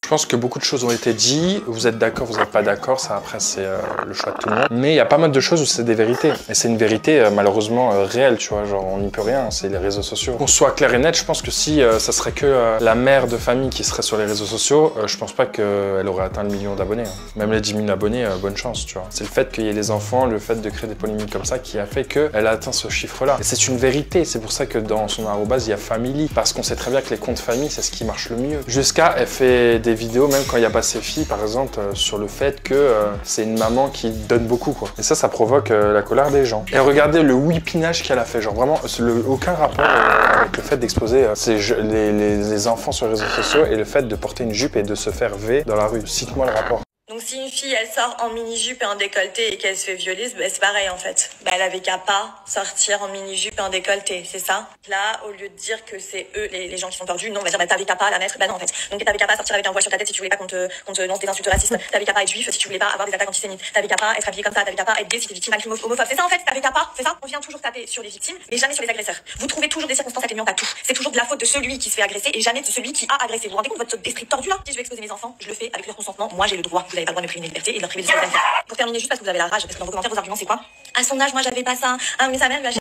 Je pense que beaucoup de choses ont été dites, vous êtes d'accord, vous n'êtes pas d'accord, ça après c'est le choix de tout le monde. Mais il y a pas mal de choses où c'est des vérités. Et c'est une vérité malheureusement réelle, tu vois, genre on n'y peut rien, c'est les réseaux sociaux. Qu'on soit clair et net, je pense que si ça serait que la mère de famille qui serait sur les réseaux sociaux, je pense pas qu'elle aurait atteint le million d'abonnés. Hein. Même les 10 000 abonnés, bonne chance, tu vois. C'est le fait qu'il y ait les enfants, le fait de créer des polémiques comme ça qui a fait qu'elle a atteint ce chiffre-là. Et c'est une vérité, c'est pour ça que dans son arrobase, il y a family, parce qu'on sait très bien que les comptes famille, c'est ce qui marche le mieux. Jusqu'à, elle fait des vidéos, même quand il n'y a pas ses filles, par exemple, sur le fait que c'est une maman qui donne beaucoup, quoi. Et ça provoque la colère des gens. Et regardez le whippinage qu'elle a fait, genre vraiment, aucun rapport avec le fait d'exposer les enfants sur les réseaux sociaux et le fait de porter une jupe et de se faire V dans la rue. Cite-moi le rapport. Donc si une fille elle sort en mini-jupe et en décolleté et qu'elle se fait violer, c'est pareil en fait. Elle avait qu'à pas sortir en mini-jupe et en décolleté, c'est ça. Là, au lieu de dire que c'est eux les gens qui sont tordus, non, on va dire t'avais qu'à pas la mettre, non en fait. Donc t'avais qu'à pas sortir avec un voile sur ta tête si tu voulais pas qu'on te lance des insultes racistes. T'avais qu'à pas être juif si tu voulais pas avoir des attaques antisémites. T'avais qu'à pas être habillé comme ça, t'avais qu'à pas être gay si t'es victime d'un crime homophobe. C'est ça en fait, t'avais qu'à pas, c'est ça. On vient toujours taper sur les victimes, mais jamais sur les agresseurs. Vous trouvez toujours des circonstances atténuantes à tout. C'est toujours de la faute de celui qui se fait agresser et jamais de celui qui a agressé. Vous vous rendez compte de votre esprit tordu là? Si je veux exposer mes enfants, je le fais avec leur consentement. Moi j'ai le droit. Vous avez pas le droit de me priver de liberté et de leur priver de certaines choses. Pour terminer, juste parce que vous avez la rage, parce que dans vos commentaires, vos arguments, c'est quoi? À son âge, moi, j'avais pas ça. Ah, mais sa mère lui a...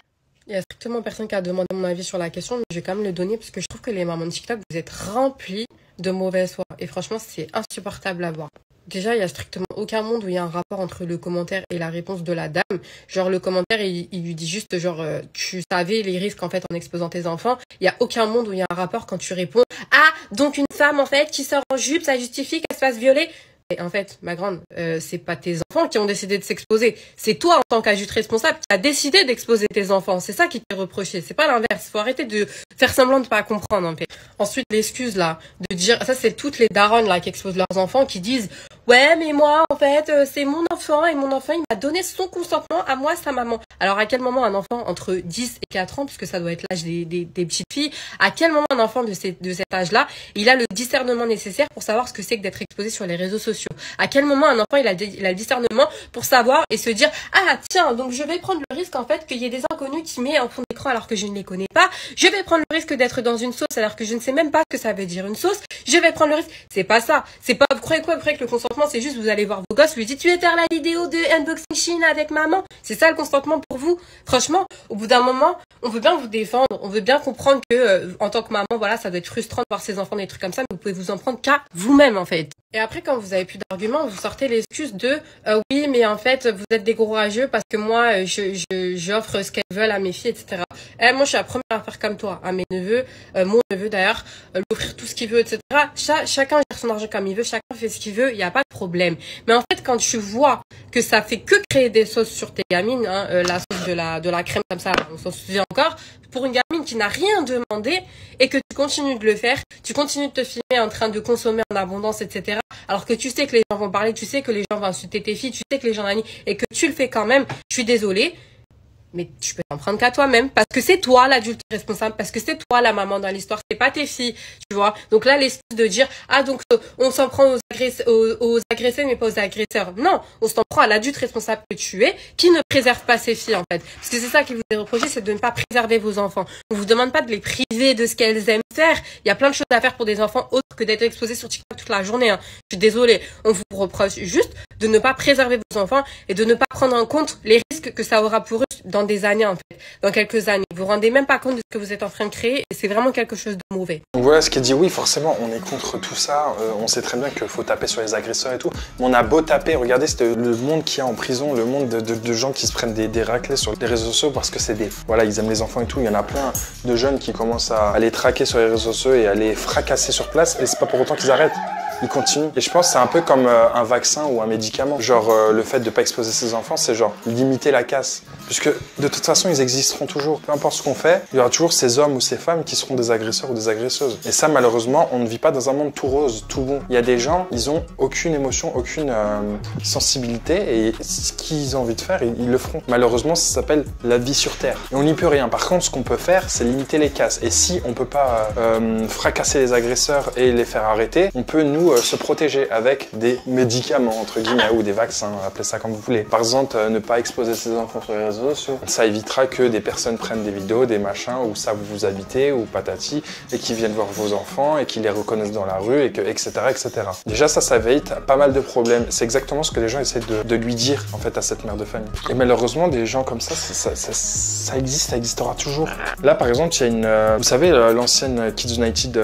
Il y a strictement personne qui a demandé mon avis sur la question, mais je vais quand même le donner parce que je trouve que les mamans de TikTok, vous êtes remplis de mauvaise foi. Et franchement, c'est insupportable à voir. Déjà, il y a strictement aucun monde où il y a un rapport entre le commentaire et la réponse de la dame. Genre, le commentaire, il lui dit juste, genre, tu savais les risques, en fait, en exposant tes enfants. Il y a aucun monde où il y a un rapport quand tu réponds, ah, donc une femme, en fait, qui sort en jupe, ça justifie qu'elle se fasse violer. Et en fait, ma grande, c'est pas tes enfants qui ont décidé de s'exposer. C'est toi, en tant qu'adulte responsable, qui a décidé d'exposer tes enfants. C'est ça qui t'est reproché. C'est pas l'inverse. Faut arrêter de faire semblant de pas comprendre, en fait. Ensuite, l'excuse, là, de dire, ça, c'est toutes les daronnes, là, qui exposent leurs enfants, qui disent, ouais, mais moi, en fait, c'est mon enfant, et mon enfant, il m'a donné son consentement à moi, sa maman. Alors, à quel moment un enfant entre 10 et 4 ans, puisque ça doit être l'âge des petites filles, à quel moment un enfant de cet âge-là, il a le discernement nécessaire pour savoir ce que c'est que d'être exposé sur les réseaux sociaux? À quel moment un enfant, il a le discernement pour savoir et se dire, ah, tiens, donc je vais prendre le risque, en fait, qu'il y ait des inconnus qui mettent en fond d'écran alors que je ne les connais pas. Je vais prendre le risque d'être dans une sauce alors que je ne sais même pas ce que ça veut dire une sauce. Je vais prendre le risque. C'est pas ça. C'est pas, vous croyez quoi? Vous croyez que le consentement, c'est juste, vous allez voir vos gosses, lui dites, tu veux faire la vidéo de unboxing Chine avec maman? C'est ça le consentement pour vous? Franchement, au bout d'un moment, on veut bien vous défendre, on veut bien comprendre que, en tant que maman, voilà, ça doit être frustrant de voir ses enfants des trucs comme ça, mais vous pouvez vous en prendre qu'à vous-même, en fait. Et après, quand vous avez plus d'arguments, vous sortez l'excuse de oui, mais en fait, vous êtes des gros rageux parce que moi, j'offre ce qu'elles veulent à mes filles, etc. Moi, je suis la première à faire comme toi, à mes neveux, mon neveu d'ailleurs, lui offrir tout ce qu'il veut, etc. Chacun gère son argent comme il veut, chacun fait ce qu'il veut, il n'y a pas de problème. Mais en fait, quand tu vois que ça fait que créer des sauces sur tes gamines, hein, la sauce de la crème comme ça, on s'en souvient encore, pour une gamine qui n'a rien demandé et que tu continues de le faire, tu continues de te filmer en train de consommer en abondance, etc. Alors que tu sais que les gens vont parler, tu sais que les gens vont insulter tes filles, tu sais que les gens vont nier et que tu le fais quand même, je suis désolée. Mais tu peux t'en prendre qu'à toi-même, parce que c'est toi l'adulte responsable, parce que c'est toi la maman dans l'histoire, c'est pas tes filles, tu vois. Donc là, l'excuse de dire, ah donc on s'en prend aux agressés, mais pas aux agresseurs. Non, on s'en prend à l'adulte responsable que tu es, qui ne préserve pas ses filles en fait. Parce que c'est ça qui vous est reproché, c'est de ne pas préserver vos enfants. On vous demande pas de les priver de ce qu'elles aiment Certes, il y a plein de choses à faire pour des enfants autres que d'être exposés sur TikTok toute la journée. Hein. Je suis désolée, on vous reproche juste de ne pas préserver vos enfants et de ne pas prendre en compte les risques que ça aura pour eux dans des années, en fait, dans quelques années. Vous vous rendez même pas compte de ce que vous êtes en train de créer et c'est vraiment quelque chose de mauvais. Donc voilà ce qui est dit, oui, forcément, on est contre tout ça. On sait très bien qu'il faut taper sur les agresseurs et tout. Mais on a beau taper, regardez le monde qu'il y a en prison, le monde de gens qui se prennent des raclés sur les réseaux sociaux parce que c'est des... Voilà, ils aiment les enfants et tout. Il y en a plein de jeunes qui commencent à les traquer sur les réseaux sociaux et à les fracasser sur place. Et c'est pas pour autant qu'ils arrêtent. Ils continuent. Et je pense que c'est un peu comme un vaccin ou un médicament. Genre, le fait de ne pas exposer ses enfants, c'est genre limiter la casse. Puisque de toute façon, ils existeront toujours. Peu importe ce qu'on fait, il y aura toujours ces hommes ou ces femmes qui seront des agresseurs ou des agresseuses. Et ça, malheureusement, on ne vit pas dans un monde tout rose, tout bon. Il y a des gens, ils ont aucune émotion, aucune sensibilité. Et ce qu'ils ont envie de faire, ils le feront. Malheureusement, ça s'appelle la vie sur Terre. Et on n'y peut rien. Par contre, ce qu'on peut faire, c'est limiter les casses. Et si on ne peut pas fracasser les agresseurs et les faire arrêter, on peut, nous, se protéger avec des médicaments, entre guillemets, ou des vaccins, appelez ça comme vous voulez. Par exemple, ne pas exposer ses enfants sur les réseaux sociaux. Ça évitera que des personnes prennent des vidéos, des machins, où ça vous habitez, ou patati, et qui viennent voir vos enfants, et qui les reconnaissent dans la rue, et que, etc., etc. Déjà, ça évite pas mal de problèmes. C'est exactement ce que les gens essaient de lui dire, en fait, à cette mère de famille. Et malheureusement, des gens comme ça existe, ça existera toujours. Là, par exemple, il y a une... vous savez, l'ancienne Kids United,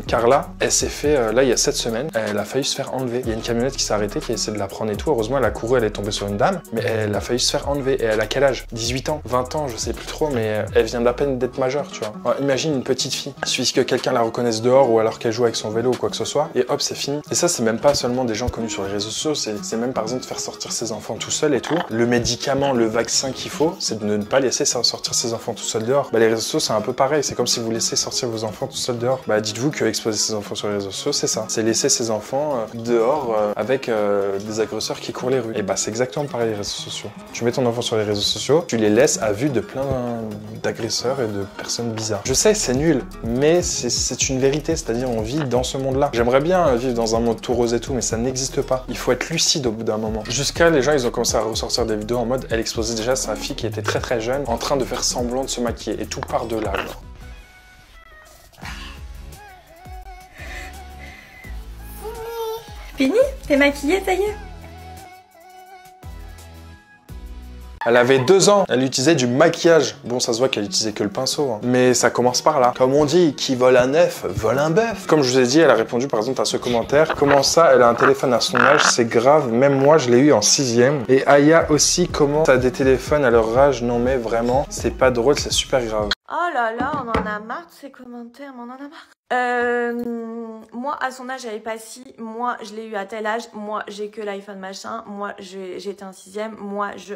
Carla, elle s'est fait, là, il y a 7 semaines, elle a failli se faire enlever. Il y a une camionnette qui s'est arrêtée, qui a essayé de la prendre et tout. Heureusement, elle a couru, elle est tombée sur une dame, mais elle a failli se faire enlever. Et elle a quel âge? 18 ans, 20 ans, je sais plus trop, mais elle vient d'à peine d'être majeure, tu vois. Alors, imagine une petite fille, il suffit que quelqu'un la reconnaisse dehors ou alors qu'elle joue avec son vélo ou quoi que ce soit, et hop, c'est fini. Et ça, c'est même pas seulement des gens connus sur les réseaux sociaux, c'est même par exemple de faire sortir ses enfants tout seul et tout. Le médicament, le vaccin qu'il faut, c'est de ne pas laisser sortir ses enfants tout seul dehors. Bah, les réseaux sociaux, c'est un peu pareil. C'est comme si vous laissez sortir vos enfants tout seul dehors. Bah, dites-vous que exposer ses enfants sur les réseaux sociaux, c'est ça. C'est laisser ses enfants dehors avec des agresseurs qui courent les rues. Et bah, c'est exactement pareil les réseaux sociaux. Tu mets ton enfant sur les réseaux sociaux, tu les laisses à vue de plein d'agresseurs et de personnes bizarres. Je sais, c'est nul, mais c'est une vérité. C'est-à-dire, on vit dans ce monde-là. J'aimerais bien vivre dans un monde tout rose et tout, mais ça n'existe pas. Il faut être lucide au bout d'un moment. Jusqu'à les gens, ils ont commencé à ressortir des vidéos en mode, elle exposait déjà sa fille qui était très très jeune, en train de faire semblant de se maquiller. Et tout part de là, alors. Fini? T'es maquillée, ça y est? Elle avait 2 ans, elle utilisait du maquillage. Bon, ça se voit qu'elle utilisait que le pinceau, hein. Mais ça commence par là. Comme on dit, qui vole un œuf, vole un bœuf. Comme je vous ai dit, elle a répondu par exemple à ce commentaire. Comment ça, elle a un téléphone à son âge, c'est grave. Même moi, je l'ai eu en 6e. Et Aya aussi, comment t'as des téléphones à leur âge? Non mais vraiment, c'est pas drôle, c'est super grave. Oh là là, on en a marre de ces commentaires, on en a marre. Moi, à son âge, j'avais pas si. Moi, je l'ai eu à tel âge. Moi, j'ai que l'iPhone machin. Moi, j'étais en 6e. Moi, je.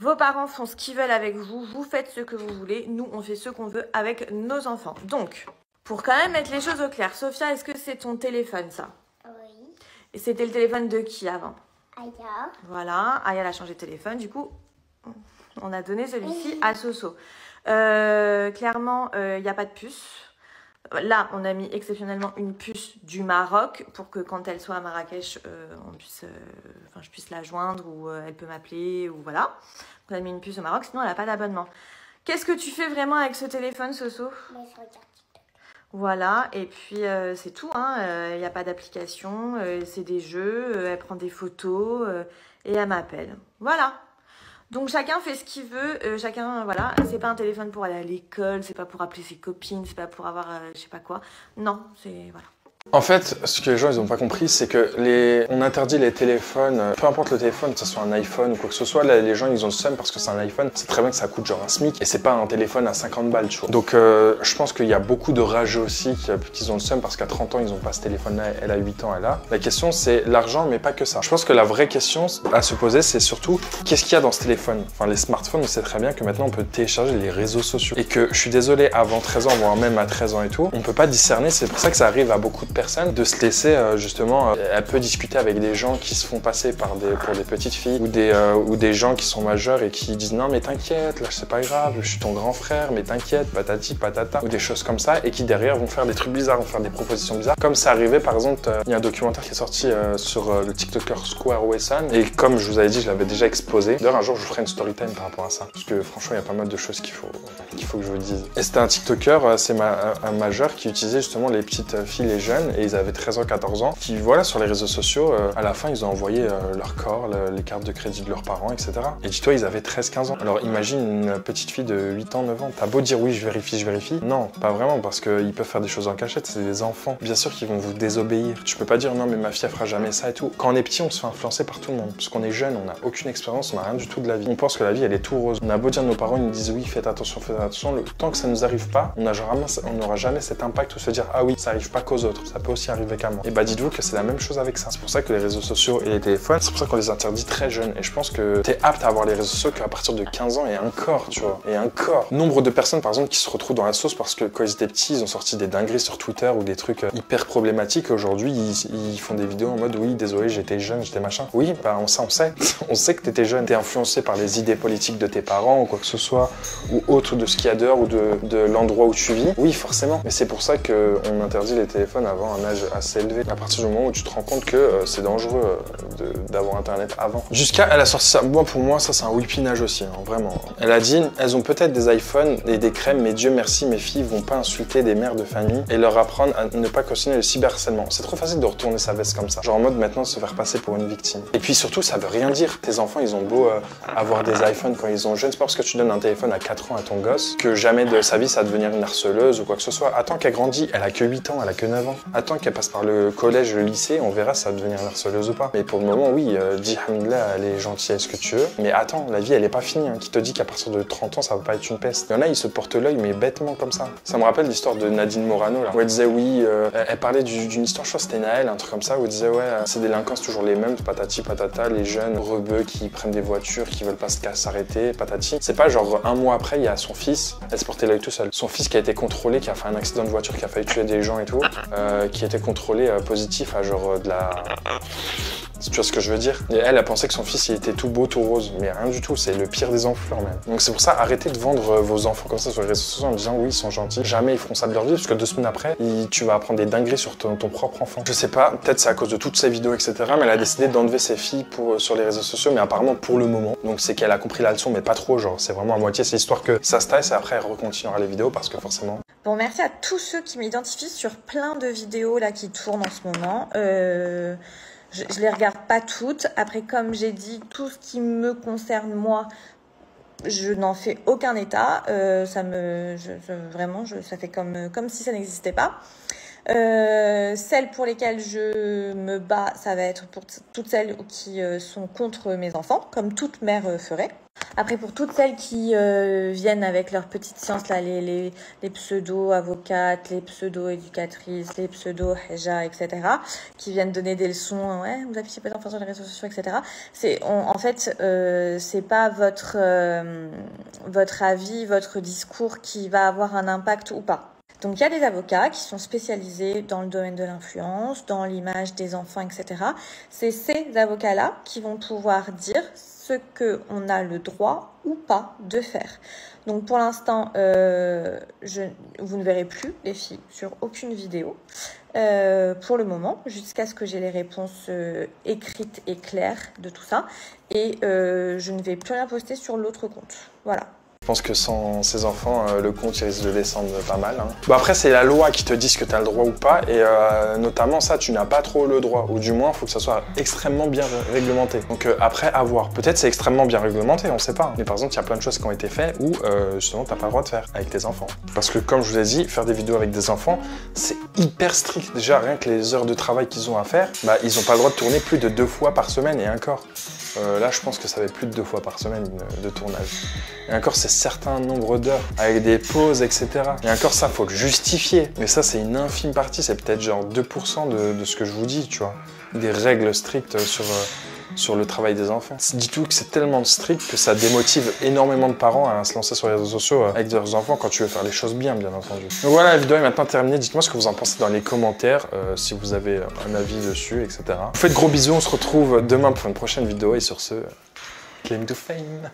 Vos parents font ce qu'ils veulent avec vous. Vous faites ce que vous voulez. Nous, on fait ce qu'on veut avec nos enfants. Donc, pour quand même mettre les choses au clair. Sophia, est-ce que c'est ton téléphone, ça? Oui. Et c'était le téléphone de qui avant? Aya. Voilà. Aya, elle a changé de téléphone. Du coup, on a donné celui-ci à Soso. Clairement, il n'y a pas de puce. Là, on a mis exceptionnellement une puce du Maroc pour que quand elle soit à Marrakech, je puisse la joindre ou elle peut m'appeler ou voilà. On a mis une puce au Maroc, sinon elle n'a pas d'abonnement. Qu'est-ce que tu fais vraiment avec ce téléphone, Soso? Voilà, et puis c'est tout, hein. Il n'y a pas d'application, c'est des jeux, elle prend des photos et elle m'appelle. Voilà. Donc chacun fait ce qu'il veut, chacun, voilà, c'est pas un téléphone pour aller à l'école, c'est pas pour appeler ses copines, c'est pas pour avoir je sais pas quoi. Non, c'est, voilà. En fait, ce que les gens ils ont pas compris, c'est que on interdit les téléphones, peu importe le téléphone, que ce soit un iPhone ou quoi que ce soit, là, les gens ils ont le seum parce que c'est un iPhone, c'est très bien que ça coûte genre un SMIC et c'est pas un téléphone à 50 balles, tu vois. Donc je pense qu'il y a beaucoup de rageux aussi qui ont le seum parce qu'à 30 ans ils ont pas ce téléphone-là, elle a 8 ans, elle a. La question c'est l'argent, mais pas que ça. Je pense que la vraie question à se poser, c'est surtout qu'est-ce qu'il y a dans ce téléphone. Enfin, les smartphones, on sait très bien que maintenant on peut télécharger les réseaux sociaux et que je suis désolé, avant 13 ans, voire même à 13 ans et tout, on peut pas discerner. C'est pour ça que ça arrive à beaucoup de personne, de se laisser justement, elle peut discuter avec des gens qui se font passer pour des petites filles ou des gens qui sont majeurs et qui disent non mais t'inquiète, là c'est pas grave, je suis ton grand frère, mais t'inquiète, patati patata, ou des choses comme ça, et qui derrière vont faire des trucs bizarres, vont faire des propositions bizarres. Comme ça arrivait par exemple, il y a un documentaire qui est sorti sur le TikToker Square Wesson, et comme je vous avais dit, je l'avais déjà exposé. D'ailleurs un jour je vous ferai une story time par rapport à ça, parce que franchement il y a pas mal de choses qu'il faut que je vous dise. Et c'était un TikToker, c'est un majeur qui utilisait justement les petites filles, les jeunes, et ils avaient 13 ans, 14 ans, qui voilà sur les réseaux sociaux, à la fin ils ont envoyé leur corps, les cartes de crédit de leurs parents, etc. Et dis-toi ils avaient 13-15 ans. Alors imagine une petite fille de 8 ans, 9 ans, t'as beau dire oui je vérifie, non, pas vraiment, parce qu'ils peuvent faire des choses en cachette, c'est des enfants. Bien sûr qu'ils vont vous désobéir. Tu peux pas dire non mais ma fille elle fera jamais ça et tout. Quand on est petit on se fait influencer par tout le monde, parce qu'on est jeune, on n'a aucune expérience, on n'a rien du tout de la vie. On pense que la vie elle est tout rose. On a beau dire nos parents, ils nous disent oui faites attention, le temps que ça nous arrive pas, on n'aura jamais cet impact où se dire ah oui ça arrive pas qu'aux autres, ça peut aussi arriver qu'à moi. Et bah dites-vous que c'est la même chose avec ça. C'est pour ça que les réseaux sociaux et les téléphones, c'est pour ça qu'on les interdit très jeunes. Et je pense que t'es apte à avoir les réseaux sociaux qu'à partir de 15 ans et encore, tu vois, et encore. Nombre de personnes par exemple qui se retrouvent dans la sauce parce que quand ils étaient petits, ils ont sorti des dingueries sur Twitter ou des trucs hyper problématiques. Aujourd'hui, ils font des vidéos en mode oui, désolé, j'étais jeune, j'étais machin. Oui, bah on sait. On sait que t'étais jeune, t'es influencé par les idées politiques de tes parents ou quoi que ce soit, ou autre de ce qu'il y a dehors ou de l'endroit où tu vis. Oui, forcément. Mais c'est pour ça qu'on interdit les téléphones avant un âge assez élevé. À partir du moment où tu te rends compte que c'est dangereux d'avoir internet avant. Jusqu'à, elle a sorti ça. Moi, pour moi, ça c'est un whippinage aussi, hein, vraiment. Elle a dit, elles ont peut-être des iPhones et des crèmes, mais Dieu merci, mes filles vont pas insulter des mères de famille et leur apprendre à ne pas cautionner le cyberharcèlement. C'est trop facile de retourner sa veste comme ça. Genre en mode maintenant se faire passer pour une victime. Et puis surtout, ça veut rien dire. Tes enfants, ils ont beau avoir des iPhones quand ils sont jeunes. C'est pas parce que tu donnes un téléphone à 4 ans à ton gosse que jamais de sa vie ça va devenir une harceleuse ou quoi que ce soit. Attends qu'elle grandit, elle a que 8 ans, elle a que 9 ans. Attends qu'elle passe par le collège, le lycée, on verra si ça va devenir une harceleuse ou pas. Mais pour le moment, oui, dis Hamidullah, elle est gentille, est-ce que tu veux. Mais attends, la vie elle est pas finie. Hein. Qui te dit qu'à partir de 30 ans ça va pas être une peste. Il y en a, ils se portent l'œil mais bêtement comme ça. Ça me rappelle l'histoire de Nadine Morano là, où elle disait oui, elle parlait d'une histoire, je crois c'était Naël, un truc comme ça, où elle disait ouais, ces délinquants c'est toujours les mêmes, patati patata, les jeunes rebeux qui prennent des voitures, qui veulent pas s'arrêter, patati. C'est pas genre un mois après, il y a son fils, elle se portait l'œil tout seul. Son fils qui a été contrôlé, qui a fait un accident de voiture, qui a failli tuer des gens et tout, qui était contrôlé positif à genre de la... Tu vois ce que je veux dire? Et elle pensait que son fils il était tout beau, tout rose, mais rien du tout, c'est le pire des enflures même. Donc c'est pour ça, arrêtez de vendre vos enfants comme ça sur les réseaux sociaux en disant oui ils sont gentils, jamais ils feront ça de leur vie, parce que 2 semaines après, tu vas apprendre des dingueries sur ton propre enfant. Je sais pas, peut-être c'est à cause de toutes ces vidéos etc, mais elle a décidé d'enlever ses filles sur les réseaux sociaux, mais apparemment pour le moment. Donc c'est qu'elle a compris la leçon, mais pas trop, genre c'est vraiment à moitié, c'est histoire que ça se tasse et après elle recontinuera les vidéos parce que forcément... Bon, merci à tous ceux qui m'identifient sur plein de vidéos là qui tournent en ce moment. Je les regarde pas toutes. Après, comme j'ai dit, tout ce qui me concerne moi, je n'en fais aucun état. Vraiment, ça fait comme si ça n'existait pas. Celles pour lesquelles je me bats, ça va être pour toutes celles qui sont contre mes enfants, comme toute mère ferait. Après, pour toutes celles qui viennent avec leur petite science, là, les pseudo-avocates, les pseudo-éducatrices, les pseudo-héja, etc., qui viennent donner des leçons, ouais, vous affichez pas d'enfants sur les réseaux sociaux, etc. En fait, c'est pas votre avis, votre discours qui va avoir un impact ou pas. Donc, il y a des avocats qui sont spécialisés dans le domaine de l'influence, dans l'image des enfants, etc. C'est ces avocats-là qui vont pouvoir dire ce qu'on a le droit ou pas de faire. Donc, pour l'instant, vous ne verrez plus les filles sur aucune vidéo pour le moment, jusqu'à ce que j'ai les réponses écrites et claires de tout ça. Et je ne vais plus rien poster sur l'autre compte. Voilà. Je pense que sans ces enfants, le compte il risque de descendre pas mal. Hein. Bon, après, c'est la loi qui te dit ce que tu as le droit ou pas, et notamment ça, tu n'as pas trop le droit, ou du moins, il faut que ça soit extrêmement bien réglementé. Donc après, à voir. Peut-être c'est extrêmement bien réglementé, on sait pas. Mais par exemple, il y a plein de choses qui ont été faites où justement, tu n'as pas le droit de faire avec tes enfants. Parce que comme je vous ai dit, faire des vidéos avec des enfants, c'est hyper strict. Déjà, rien que les heures de travail qu'ils ont à faire, bah, ils n'ont pas le droit de tourner plus de 2 fois par semaine, et encore. Là, je pense que ça va être plus de 2 fois par semaine de tournage. Et encore, c'est certain nombre d'heures, avec des pauses, etc. Et encore, ça, faut le justifier. Mais ça, c'est une infime partie, c'est peut-être genre 2% de ce que je vous dis, tu vois. Des règles strictes sur sur le travail des enfants. Dis-toi que c'est tellement strict que ça démotive énormément de parents à se lancer sur les réseaux sociaux avec leurs enfants quand tu veux faire les choses bien entendu. Donc voilà, la vidéo est maintenant terminée. Dites-moi ce que vous en pensez dans les commentaires, si vous avez un avis dessus, etc. Vous faites gros bisous, on se retrouve demain pour une prochaine vidéo et sur ce, claim to fame.